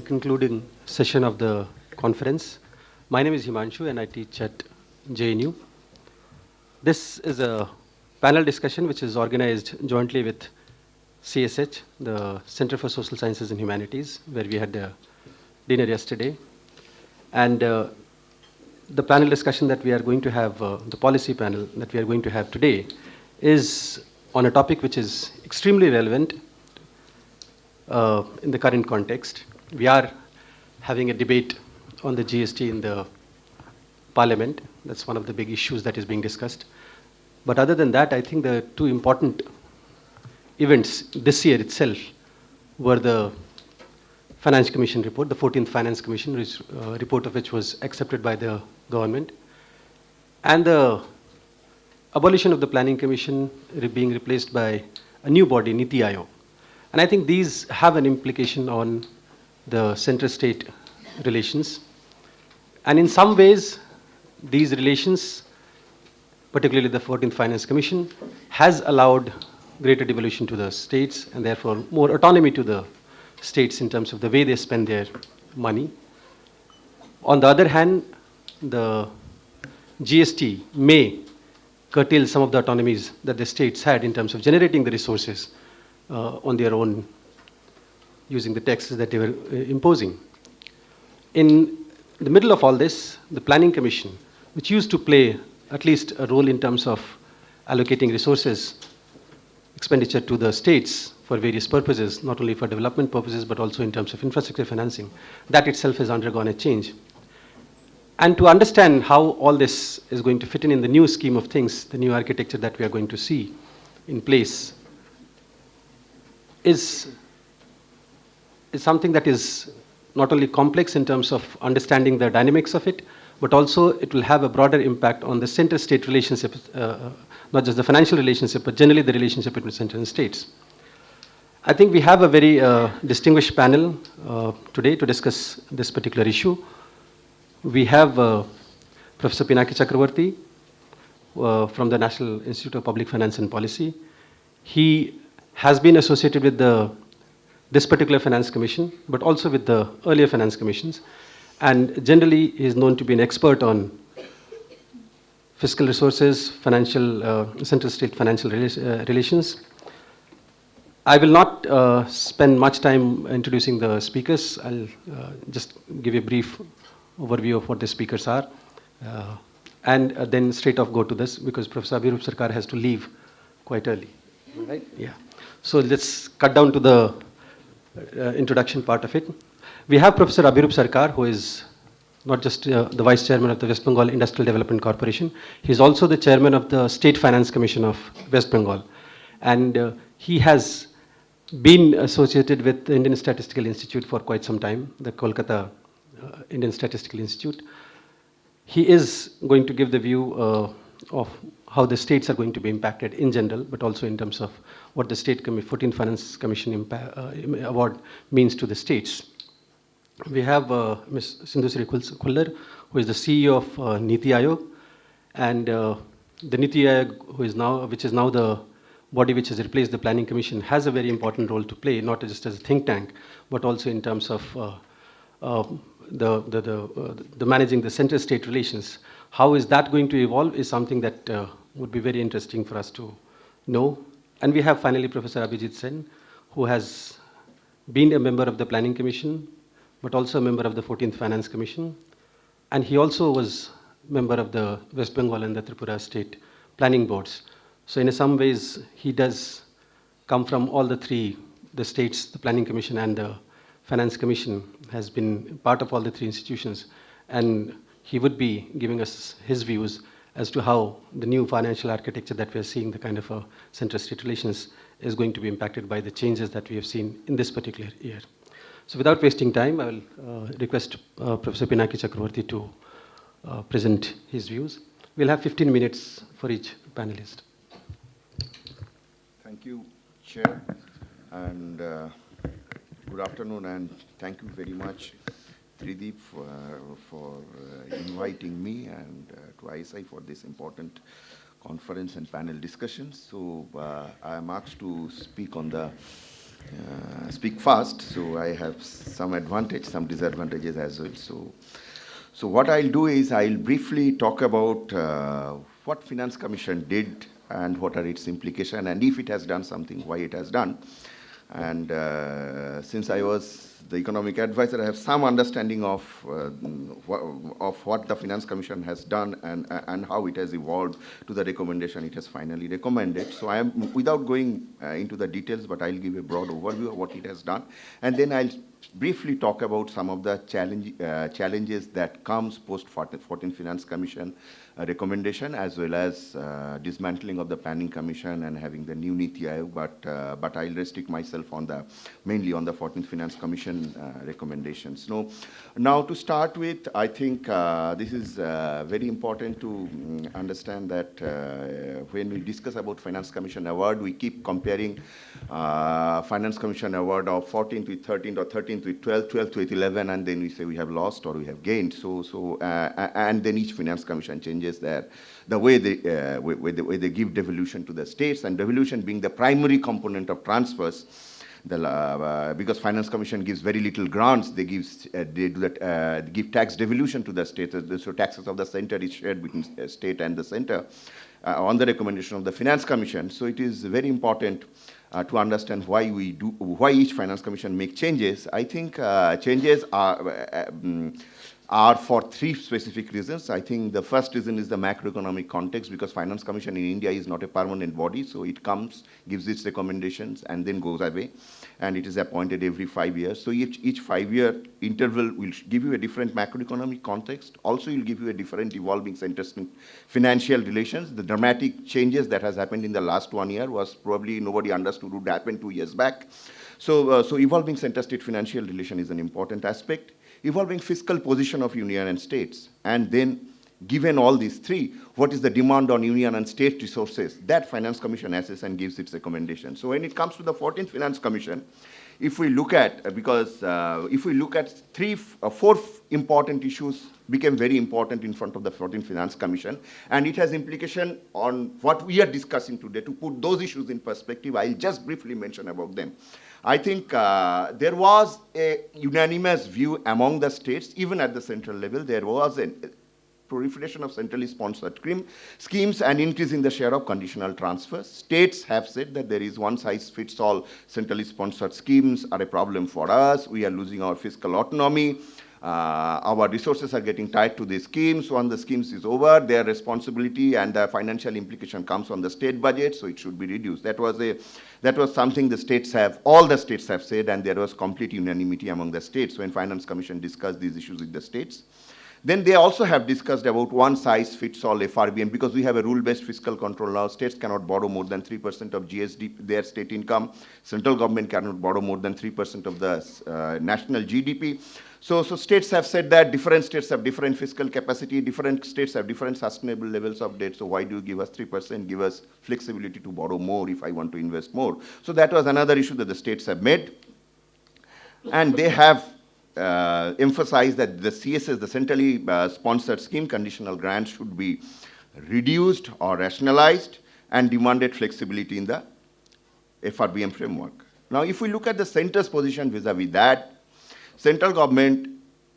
concluding session of the conference. My name is Himanshu and I teach at JNU. This is a panel discussion which is organized jointly with CSH, the Center for Social Sciences and Humanities, where we had a dinner yesterday. And the panel discussion that we are going to have, the policy panel that we are going to have today, is on a topic which is extremely relevant in the current context. We are having a debate on the GST in the Parliament. That's one of the big issues that is being discussed. But other than that, I think the two important events this year itself were the Finance Commission report, the 14th Finance Commission report of which was accepted by the government, and the abolition of the Planning Commission being replaced by a new body, Niti Aayog. And I think these have an implication on the center-state relations. And in some ways, these relations, particularly the 14th Finance Commission, has allowed greater devolution to the states and therefore more autonomy to the states in terms of the way they spend their money. On the other hand, the GST may curtail some of the autonomies that the states had in terms of generating the resources on their own using the taxes that they were imposing. In the middle of all this, the Planning Commission, which used to play at least a role in terms of allocating resources, expenditure to the states for various purposes, not only for development purposes, but also in terms of infrastructure financing, that itself has undergone a change. And to understand how all this is going to fit in the new scheme of things, the new architecture that we are going to see in place, is something that is not only complex in terms of understanding the dynamics of it, but also it will have a broader impact on the center-state relationship, not just the financial relationship, but generally the relationship between center and states. I think we have a very distinguished panel today to discuss this particular issue. We have Professor Pinaki Chakravarti from the National Institute of Public Finance and Policy. He has been associated with this particular Finance Commission, but also with the earlier Finance Commissions. And generally, he is known to be an expert on fiscal resources, financial, central state financial relations. I will not spend much time introducing the speakers. I'll just give a brief overview of what the speakers are. And then straight off go to this, because Professor Abhirup Sarkar has to leave quite early. Right? Yeah. So let's cut down to the introduction part of it. We have Professor Abhirup Sarkar, who is not just the Vice Chairman of the West Bengal Industrial Development Corporation, he is also the Chairman of the State Finance Commission of West Bengal. And he has been associated with the Indian Statistical Institute for quite some time, the Kolkata Indian Statistical Institute. He is going to give the view of how the states are going to be impacted in general, but also in terms of what the State 14th Finance Commission award means to the states. We have Ms. Sindhusri Khullar, who is the CEO of Niti Aayog, and the Niti Aayog, which is now the body which has replaced the Planning Commission, has a very important role to play, not just as a think tank, but also in terms of the managing the center-state relations. How is that going to evolve is something that would be very interesting for us to know. And we have finally Professor Abhijit Sen, who has been a member of the Planning Commission, but also a member of the 14th Finance Commission. And he also was a member of the West Bengal and the Tripura state planning boards. So in some ways, he does come from all the three, the states, the Planning Commission and the Finance Commission has been part of all the three institutions. And he would be giving us his views as to how the new financial architecture that we are seeing, the kind of center-state relations, is going to be impacted by the changes that we have seen in this particular year. So without wasting time, I will request Professor Pinaki Chakravarti to present his views. We'll have 15 minutes for each panelist. Thank you, Chair, and good afternoon, and thank you very much, Trideep, for inviting me and to ISI for this important conference and panel discussion. So I am asked to speak on the speak fast, so I have some advantage, some disadvantages as well. So what I'll do is I'll briefly talk about what Finance Commission did and what are its implications, and if it has done something, why it has done. And since I was the economic advisor, I have some understanding of what the Finance Commission has done and how it has evolved to the recommendation it has finally recommended. So I am, without going into the details, but I'll give a broad overview of what it has done, and then I'll briefly talk about some of the challenges that comes post 14th Finance Commission recommendation, as well as dismantling of the Planning Commission and having the new Niti Aayog, but I'll restrict myself on the mainly on the 14th Finance Commission recommendations. Now to start with, I think this is very important to understand that when we discuss about Finance Commission award, we keep comparing Finance Commission award of 14th with 13th or 13th with 12th, 12th with 11, and then we say we have lost or we have gained. And then each Finance Commission changes the way they give devolution to the states, and devolution being the primary component of transfers. Because Finance Commission gives very little grants, they give tax devolution to the states. So taxes of the center is shared between state and the center on the recommendation of the Finance Commission. So it is very important to understand why each Finance Commission make changes. I think changes are for three specific reasons. I think the first reason is the macroeconomic context, because Finance Commission in India is not a permanent body, so it comes, gives its recommendations, and then goes away, and it is appointed every 5 years. So each 5-year interval will give you a different macroeconomic context. Also, will give you a different evolving center-state financial relations. The dramatic changes that has happened in the last 1 year was probably nobody understood would happen 2 years back. So evolving center-state financial relation is an important aspect. Evolving fiscal position of union and states, and then given all these three, what is the demand on union and state resources? That Finance Commission assesses and gives its recommendation. So when it comes to the 14th Finance Commission, if we look at, if we look at four important issues became very important in front of the 14th Finance Commission, and it has implication on what we are discussing today. To put those issues in perspective, I'll just briefly mention about them. I think there was a unanimous view among the states, even at the central level. There was a proliferation of centrally sponsored schemes and increase in the share of conditional transfers. States have said that there is one-size-fits-all centrally sponsored schemes are a problem for us. We are losing our fiscal autonomy. Our resources are getting tied to these schemes. Once the schemes is over, their responsibility and the financial implication comes on the state budget, so it should be reduced. That was something all the states have said, and there was complete unanimity among the states when Finance Commission discussed these issues with the states. Then they also have discussed about one-size-fits-all FRBM, because we have a rule-based fiscal control now. States cannot borrow more than 3% of GSD, their state income. Central government cannot borrow more than 3% of the national GDP. So states have said that different states have different fiscal capacity, different states have different sustainable levels of debt, so why do you give us 3%? Give us flexibility to borrow more if I want to invest more. So that was another issue that the states have made. And they have emphasized that the CSS, the centrally sponsored scheme conditional grants, should be reduced or rationalized, and demanded flexibility in the FRBM framework. Now, if we look at the center's position vis-a-vis that, central government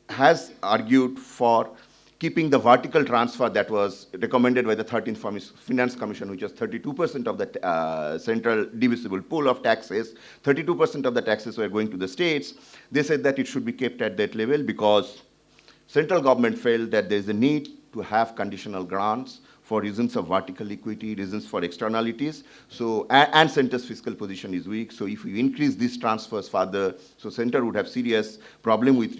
has argued for keeping the vertical transfer that was recommended by the 13th Finance Commission, which was 32% of the central divisible pool of taxes. 32% of the taxes were going to the states. They said that it should be kept at that level because central government felt that there is a need to have conditional grants for reasons of vertical equity, reasons for externalities. So, and center's fiscal position is weak. So if we increase these transfers further, so center would have serious problem with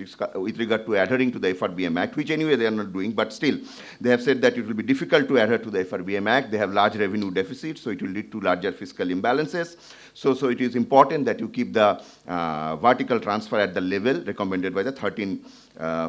regard to adhering to the FRBM Act, which anyway they are not doing, but still, they have said that it will be difficult to adhere to the FRBM Act. They have large revenue deficits, so it will lead to larger fiscal imbalances. So it is important that you keep the vertical transfer at the level recommended by the 13th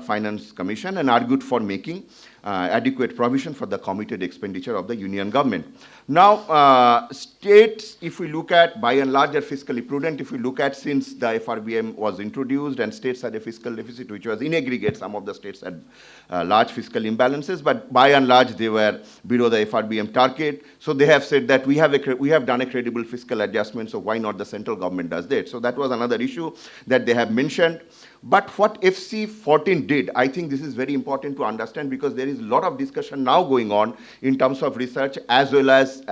Finance Commission, and argued for making adequate provision for the committed expenditure of the union government. Now, states, if we look at, by and large, are fiscally prudent. If we look at since the FRBM was introduced and states had a fiscal deficit, which was in aggregate, some of the states had large fiscal imbalances, but by and large, they were below the FRBM target. So they have said that we have done a credible fiscal adjustment, so why not the central government does that? So that was another issue that they have mentioned. But what FC14 did, I think this is very important to understand, because there is a lot of discussion now going on in terms of research as well as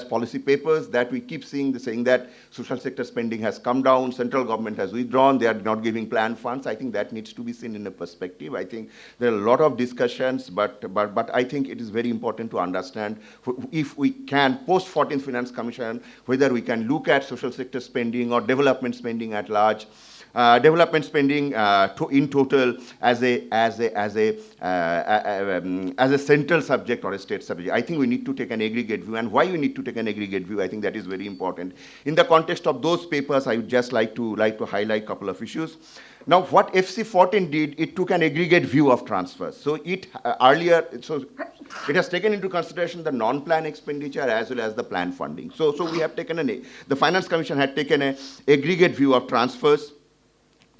policy papers, that we keep saying that social sector spending has come down, central government has withdrawn, they are not giving planned funds. I think that needs to be seen in a perspective. I think there are a lot of discussions, but I think it is very important to understand if we can, post 14th Finance Commission, whether we can look at social sector spending or development spending at large. Development spending in total as a central subject or a state subject. I think we need to take an aggregate view, and why we need to take an aggregate view, I think that is very important. In the context of those papers, I would just like to highlight a couple of issues. Now, what FC14 did, it took an aggregate view of transfers. So it it has taken into consideration the non-plan expenditure as well as the plan funding. So we have taken the Finance Commission had taken an aggregate view of transfers,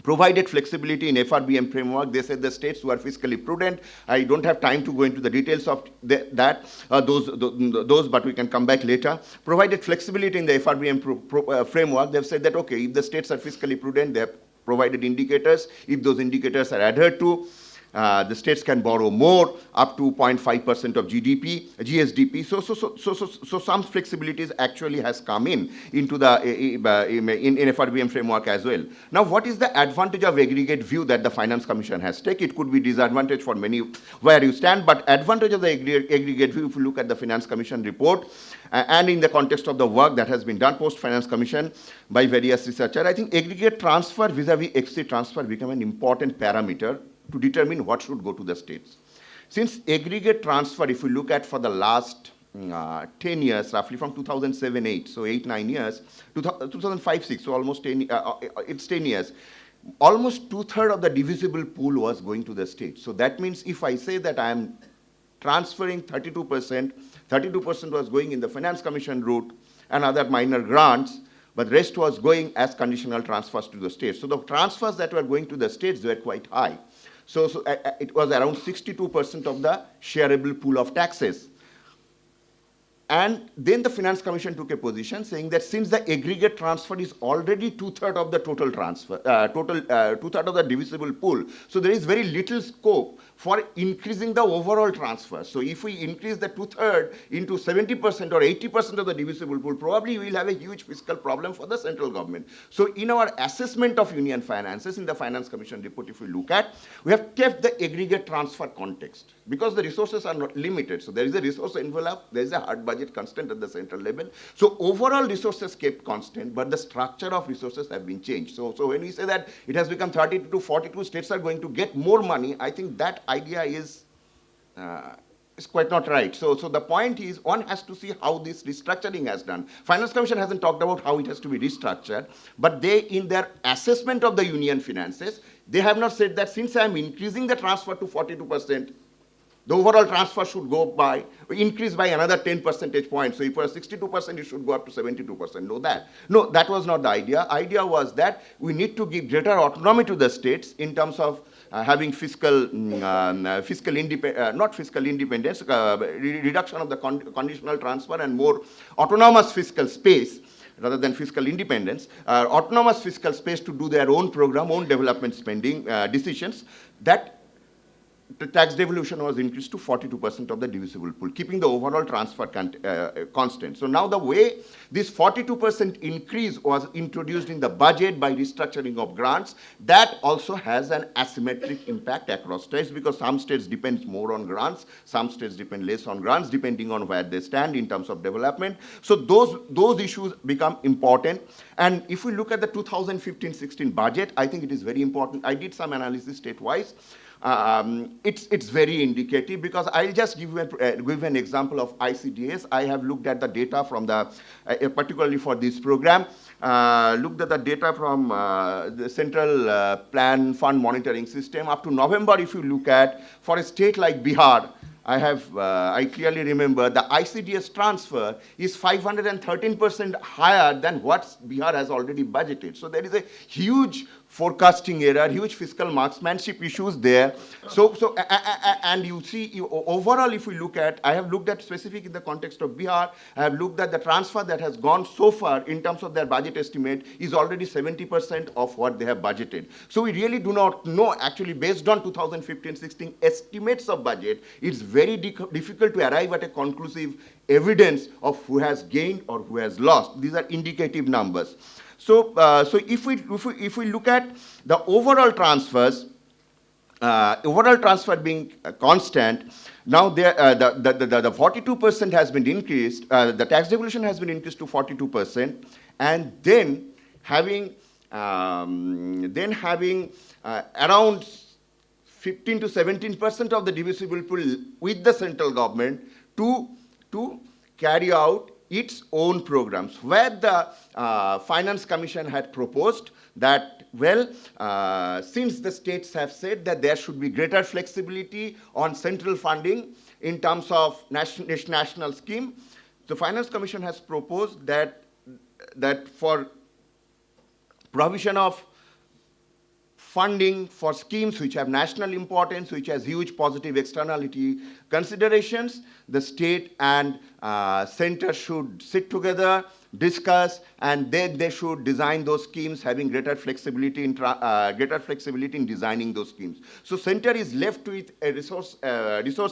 provided flexibility in FRBM framework. They said the states who are fiscally prudent. I don't have time to go into the details of those, but we can come back later. Provided flexibility in the FRBM framework. They've said that, okay, if the states are fiscally prudent, they have provided indicators. If those indicators are adhered to, the states can borrow more, up to 0.5% of GSDP. So some flexibilities actually has come into the in FRBM framework as well. Now, what is the advantage of aggregate view that the Finance Commission has taken? It could be disadvantage for many where you stand, but advantage of the aggregate view, if you look at the Finance Commission report, and in the context of the work that has been done post Finance Commission by various researchers, I think aggregate transfer vis-a-vis exit transfer become an important parameter to determine what should go to the states. Since aggregate transfer, if we look at for the last 10 years, roughly from 2007-8, so 8-9 years, 2005-6, so almost 10, it's 10 years, almost 2/3 of the divisible pool was going to the states. So that means if I say that I am transferring 32%, 32% was going in the Finance Commission route and other minor grants, but the rest was going as conditional transfers to the states. So the transfers that were going to the states were quite high. So it was around 62% of the shareable pool of taxes. And then the Finance Commission took a position saying that since the aggregate transfer is already 2/3 of the total transfer, 2/3 of the divisible pool, so there is very little scope for increasing the overall transfer. So if we increase the 2/3 into 70% or 80% of the divisible pool, probably we will have a huge fiscal problem for the central government. So in our assessment of union finances, in the Finance Commission report, if we look at, we have kept the aggregate transfer context, because the resources are not limited. So there is a resource envelope, there is a hard budget constant at the central level. So overall resources kept constant, but the structure of resources have been changed. So when we say that it has become 32 to 42 states are going to get more money, I think that idea is quite not right. So the point is, one has to see how this restructuring has done. Finance Commission hasn't talked about how it has to be restructured, but they, in their assessment of the union finances, they have not said that since I am increasing the transfer to 42%, the overall transfer should increase by another 10 percentage points. So if you are 62%, it should go up to 72%. No, that was not the idea. Idea was that we need to give greater autonomy to the states in terms of having reduction of the conditional transfer and more autonomous fiscal space rather than fiscal independence, autonomous fiscal space to do their own program, own development spending decisions. That the tax devolution was increased to 42% of the divisible pool, keeping the overall transfer constant. So now the way this 42% increase was introduced in the budget by restructuring of grants, that also has an asymmetric impact across states, because some states depend more on grants, some states depend less on grants, depending on where they stand in terms of development. So those issues become important. And if we look at the 2015-16 budget, I think it is very important. I did some analysis state-wise. It's very indicative, because I'll just give an example of ICDS. I have looked at the data from particularly for this program, looked at the data from the Central Plan Fund Monitoring System. Up to November, if you look at, for a state like Bihar, I clearly remember the ICDS transfer is 513% higher than what Bihar has already budgeted. So there is a huge forecasting error, huge fiscal marksmanship issues there. And you see, overall, if we look at, I have looked at specific in the context of Bihar, I have looked at the transfer that has gone so far in terms of their budget estimate is already 70% of what they have budgeted. So we really do not know, actually, based on 2015-16 estimates of budget, it's very difficult to arrive at a conclusive evidence of who has gained or who has lost. These are indicative numbers. So if we look at the overall transfers, overall transfer being constant, now the 42% has been increased, the tax devolution has been increased to 42%, and then having around 15 to 17% of the divisible pool with the central government to carry out its own programs, where the Finance Commission had proposed that, well, since the states have said that there should be greater flexibility on central funding in terms of national scheme, the Finance Commission has proposed that for provision of funding for schemes which have national importance, which has huge positive externality considerations, the state and center should sit together, discuss, and then they should design those schemes having greater flexibility in designing those schemes. So center is left with a resource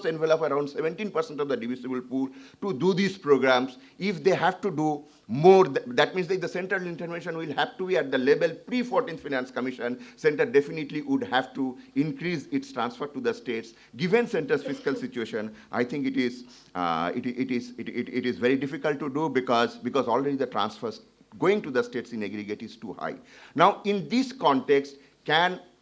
envelope around 17% of the divisible pool to do these programs. If they have to do more, that means that the central intervention will have to be at the level pre-14th Finance Commission. Center definitely would have to increase its transfer to the states. Given center's fiscal situation, I think it is very difficult to do because already the transfers going to the states in aggregate is too high. Now, in this context,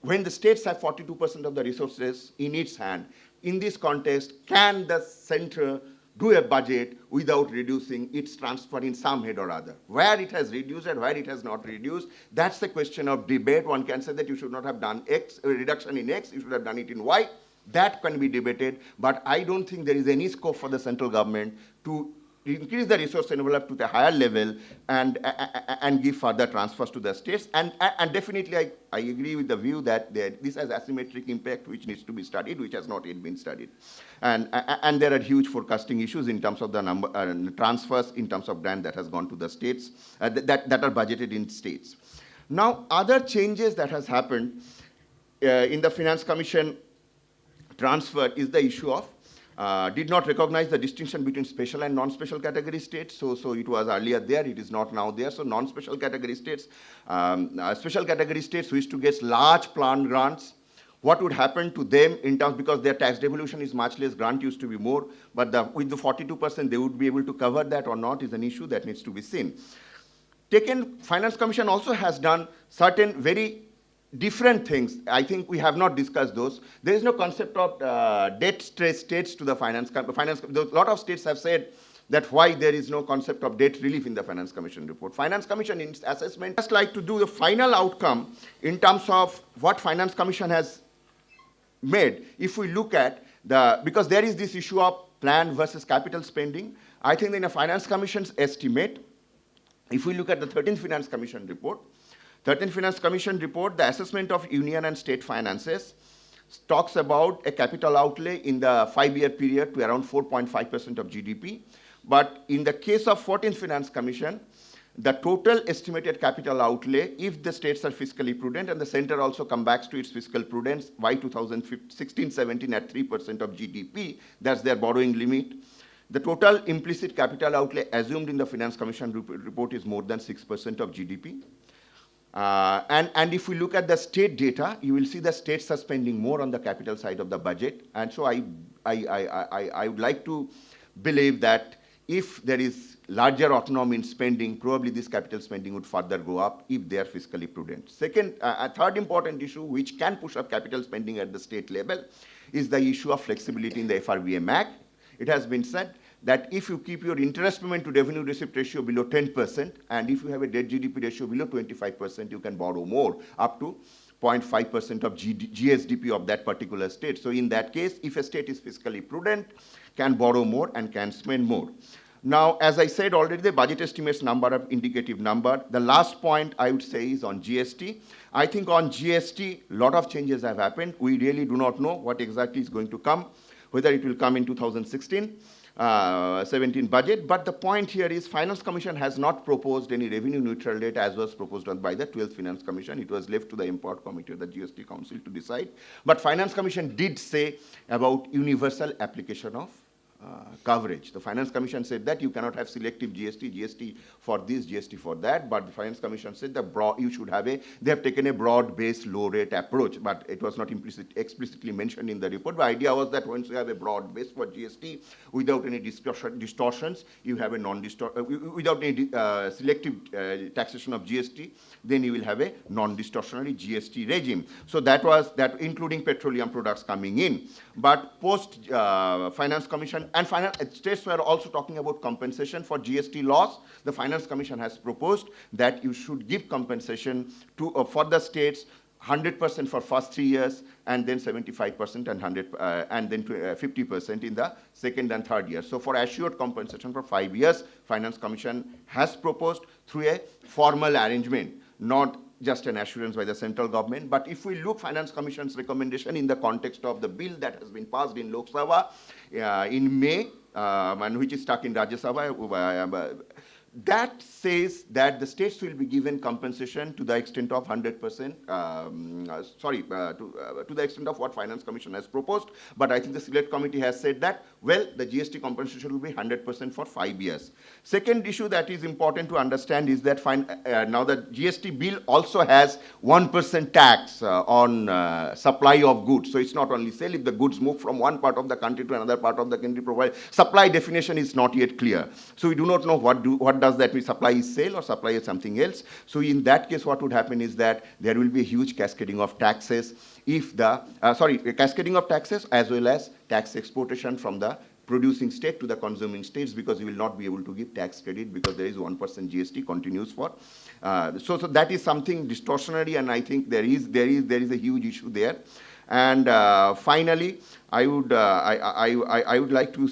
when the states have 42% of the resources in its hand, in this context, can the center do a budget without reducing its transfer in some head or other? Where it has reduced and where it has not reduced, that's the question of debate. One can say that you should not have done X, a reduction in X, you should have done it in Y. That can be debated, but I don't think there is any scope for the central government to increase the resource envelope to the higher level and give further transfers to the states. And definitely I agree with the view that this has asymmetric impact which needs to be studied, which has not yet been studied. And there are huge forecasting issues in terms of the number transfers, in terms of grant that has gone to the states, that are budgeted in states. Now, other changes that has happened in the Finance Commission transfer is the issue of did not recognize the distinction between special and non-special category states. So it was earlier there, it is not now there. So non-special category states, special category states wish to get large plant grants. What would happen to them in terms, because their tax devolution is much less, grant used to be more, but with the 42%, they would be able to cover that or not is an issue that needs to be seen. Finance Commission also has done certain very different things. I think we have not discussed those. There is no concept of debt-stressed states to the finance. A lot of states have said that why there is no concept of debt relief in the Finance Commission report. Finance Commission in its assessment just like to do the final outcome in terms of what Finance Commission has made. If we look at because there is this issue of plan versus capital spending, I think in a Finance Commission's estimate, if we look at the 13th Finance Commission report, the assessment of union and state finances talks about a capital outlay in the 5-year period to around 4.5% of GDP. But in the case of 14th Finance Commission, the total estimated capital outlay, if the states are fiscally prudent and the center also comes back to its fiscal prudence by 2016-17 at 3% of GDP, that's their borrowing limit. The total implicit capital outlay assumed in the Finance Commission report is more than 6% of GDP. And if we look at the state data, you will see the states are spending more on the capital side of the budget. And so I would like to believe that if there is larger autonomy in spending, probably this capital spending would further go up if they are fiscally prudent. Second, a third important issue which can push up capital spending at the state level is the issue of flexibility in the FRBM Act. It has been said that if you keep your interest payment to revenue receipt ratio below 10%, and if you have a debt GDP ratio below 25%, you can borrow more, up to 0.5% of GSDP of that particular state. So in that case, if a state is fiscally prudent, can borrow more and can spend more. Now, as I said already, the budget estimates number of indicative number. The last point I would say is on GST. I think on GST, a lot of changes have happened. We really do not know what exactly is going to come, whether it will come in 2016. 17 budget, but the point here is Finance Commission has not proposed any revenue neutral rate as was proposed by the 12th Finance Commission. It was left to the import committee of the GST Council to decide. But Finance Commission did say about universal application of coverage. The Finance Commission said that you cannot have selective GST for this, GST for that, but the Finance Commission said that you should have they have taken a broad-based low-rate approach, but it was not explicitly mentioned in the report. The idea was that once you have a broad base for GST, without any distortions, you have a without any selective taxation of GST, then you will have a non-distortionary GST regime. So that was that, including petroleum products coming in. But post Finance Commission, and states were also talking about compensation for GST loss. The Finance Commission has proposed that you should give compensation to for the states 100% for first 3 years, and then 75% and then 50% in the second and third year. So for assured compensation for 5 years, Finance Commission has proposed through a formal arrangement, not just an assurance by the central government. But if we look Finance Commission's recommendation in the context of the bill that has been passed in Lok Sabha in May, and which is stuck in Rajya Sabha, that says that the states will be given compensation to the extent of 100%, to the extent of what Finance Commission has proposed. But I think the Select Committee has said that, well, the GST compensation will be 100% for 5 years. Second issue that is important to understand is that now the GST bill also has 1% tax on supply of goods. So it's not only sale. If the goods move from one part of the country to another part of the country, supply definition is not yet clear. So we do not know what does that mean, supply is sale or supply is something else. So in that case, what would happen is that there will be a huge cascading of taxes if the, cascading of taxes as well as tax exportation from the producing state to the consuming states, because you will not be able to give tax credit because there is 1% GST continues for. So that is something distortionary, and I think there is a huge issue there. And finally, I would like to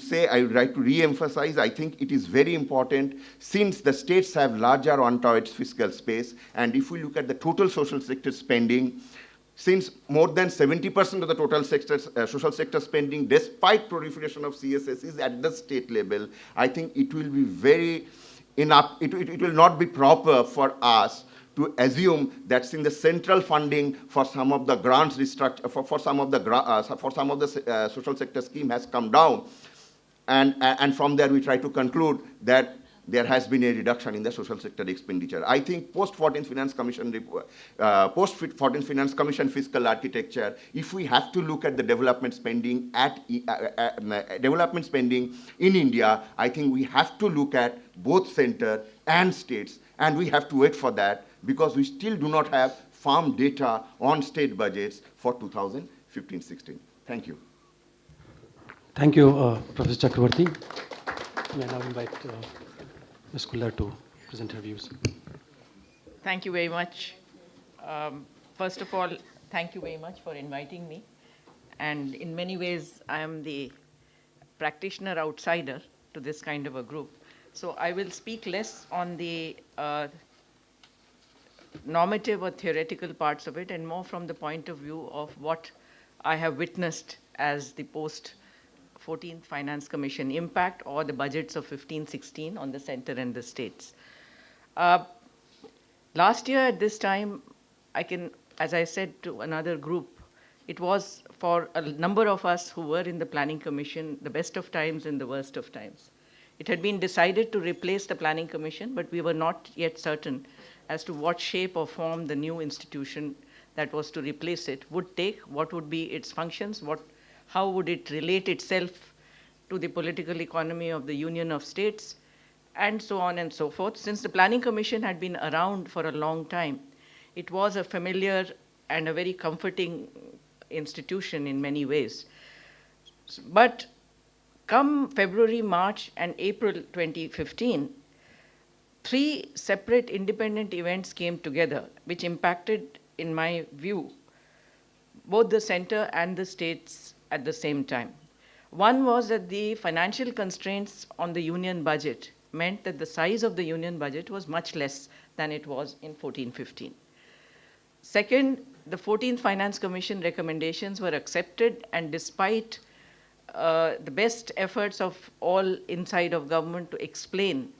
re-emphasize, I think it is very important, since the states have larger untapped fiscal space, and if we look at the total social sector spending, since more than 70% of the total social sector spending, despite proliferation of CSS, is at the state level, I think it will be very enough. It will not be proper for us to assume that in the central funding for some of the grants for some of the social sector scheme has come down, and from there we try to conclude that there has been a reduction in the social sector expenditure. I think post 14th Finance Commission fiscal architecture, if we have to look at the development spending in India, I think we have to look at both center and states, and we have to wait for that, because we still do not have firm data on state budgets for 2015-16. Thank you. Thank you, Professor Chakravarty. May I now invite Ms. Kullar to present her views. Thank you very much. First of all, thank you very much for inviting me. And in many ways, I am the practitioner outsider to this kind of a group. So I will speak less on the normative or theoretical parts of it, and more from the point of view of what I have witnessed as the post-14th Finance Commission impact, or the budgets of 15-16 on the center and the states. Last year at this time, as I said to another group, it was for a number of us who were in the Planning Commission the best of times and the worst of times. It had been decided to replace the Planning Commission, but we were not yet certain as to what shape or form the new institution that was to replace it would take, what would be its functions, how would it relate itself to the political economy of the Union of States, and so on and so forth. Since the Planning Commission had been around for a long time, it was a familiar and a very comforting institution in many ways. But come February, March, and April 2015, 3 separate independent events came together, which impacted, in my view, both the center and the states at the same time. One was that the financial constraints on the union budget meant that the size of the union budget was much less than it was in 14-15. Second, the 14th Finance Commission recommendations were accepted, and despite the best efforts of all inside of government to explain,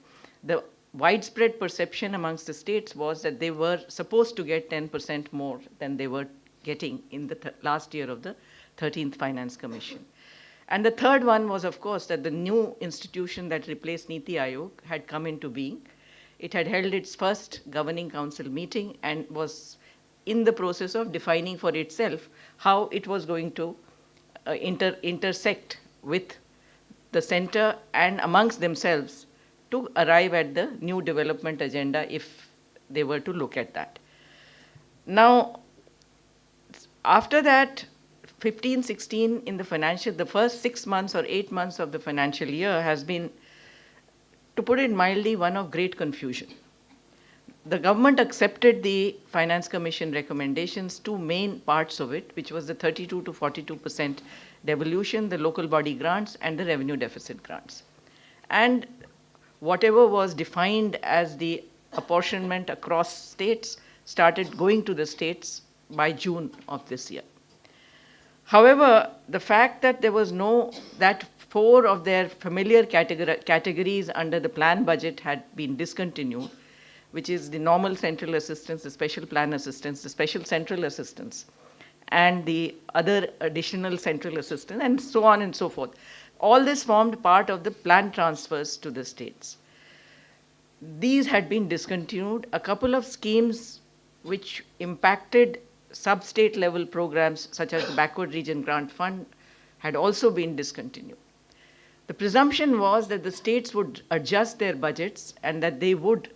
the widespread perception amongst the states was that they were supposed to get 10% more than they were getting in the last year of the 13th Finance Commission. And the third one was, of course, that the new institution that replaced Niti Aayog had come into being. It had held its first governing council meeting and was in the process of defining for itself how it was going to intersect with the center and amongst themselves to arrive at the new development agenda if they were to look at that. Now, after that, 15-16 in the first 6 months or 8 months of the financial year has been, to put it mildly, one of great confusion. The government accepted the Finance Commission recommendations, two main parts of it, which was the 32 to 42% devolution, the local body grants, and the revenue deficit grants. And whatever was defined as the apportionment across states started going to the states by June of this year. However, the fact that there was that 4 of their familiar categories under the plan budget had been discontinued, which is the normal central assistance, the special plan assistance, the special central assistance, and the other additional central assistance, and so on and so forth. All this formed part of the plan transfers to the states. These had been discontinued. A couple of schemes which impacted sub-state level programs, such as the Backward Region Grant Fund, had also been discontinued. The presumption was that the states would adjust their budgets and that they would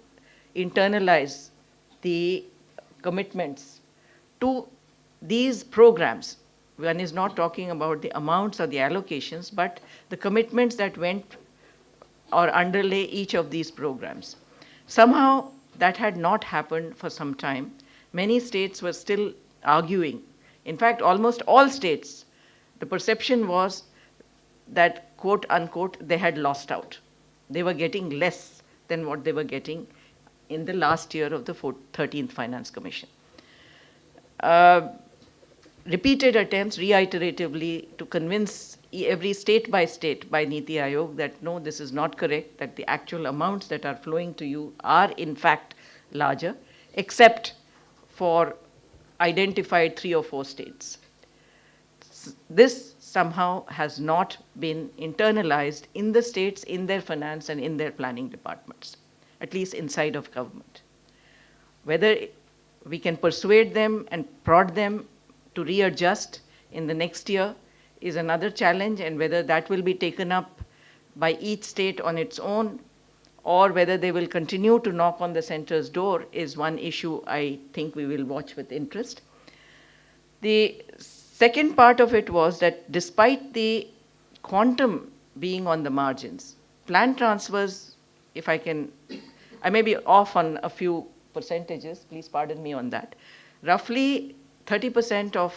internalize the commitments to these programs. One is not talking about the amounts or the allocations, but the commitments that went or underlay each of these programs. Somehow that had not happened for some time. Many states were still arguing. In fact, almost all states, the perception was that, quote unquote, they had lost out. They were getting less than what they were getting in the last year of the 13th Finance Commission. Repeated attempts reiteratively to convince every state by Niti Aayog that no, this is not correct, that the actual amounts that are flowing to you are in fact larger, except for identified 3 or 4 states. This somehow has not been internalized in the states, in their finance and in their planning departments, at least inside of government. Whether we can persuade them and prod them to readjust in the next year is another challenge, and whether that will be taken up by each state on its own, or whether they will continue to knock on the center's door is one issue I think we will watch with interest. The second part of it was that despite the quantum being on the margins, plan transfers, if I may be off on a few percentages, please pardon me on that. Roughly 30% of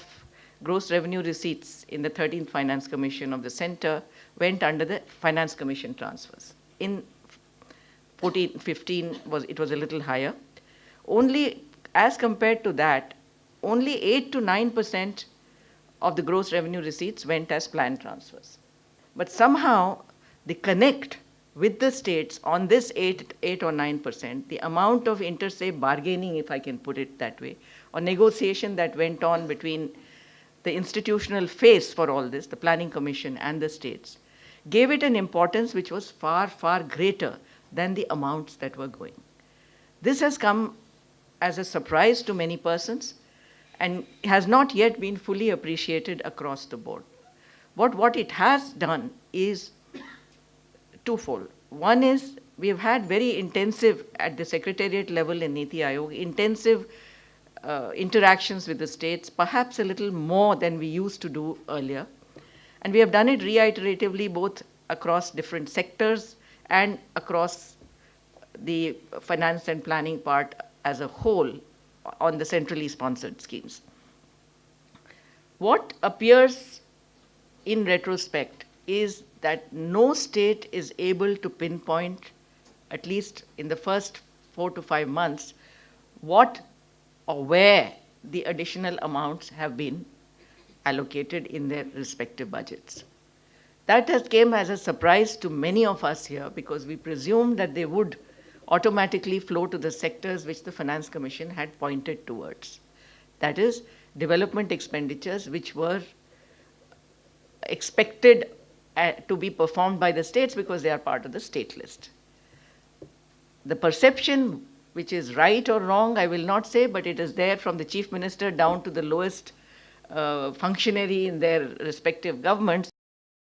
gross revenue receipts in the 13th Finance Commission of the center went under the Finance Commission transfers. In 14-15, it was a little higher. Only, as compared to that, only 8 to 9% of the gross revenue receipts went as planned transfers. But somehow, the connect with the states on this 8 or 9%, the amount of inter-se bargaining, if I can put it that way, or negotiation that went on between the institutional face for all this, the Planning Commission and the states, gave it an importance which was far, far greater than the amounts that were going. This has come as a surprise to many persons and has not yet been fully appreciated across the board. What it has done is twofold. One is we have had very intensive, at the secretariat level in Niti Aayog, intensive interactions with the states, perhaps a little more than we used to do earlier. And we have done it reiteratively both across different sectors and across the finance and planning part as a whole on the centrally sponsored schemes. What appears in retrospect is that no state is able to pinpoint, at least in the first 4 to 5 months, what or where the additional amounts have been allocated in their respective budgets. That has came as a surprise to many of us here because we presumed that they would automatically flow to the sectors which the Finance Commission had pointed towards. That is, development expenditures which were expected to be performed by the states because they are part of the state list. The perception, which is right or wrong, I will not say, but it is there from the chief minister down to the lowest functionary in their respective governments,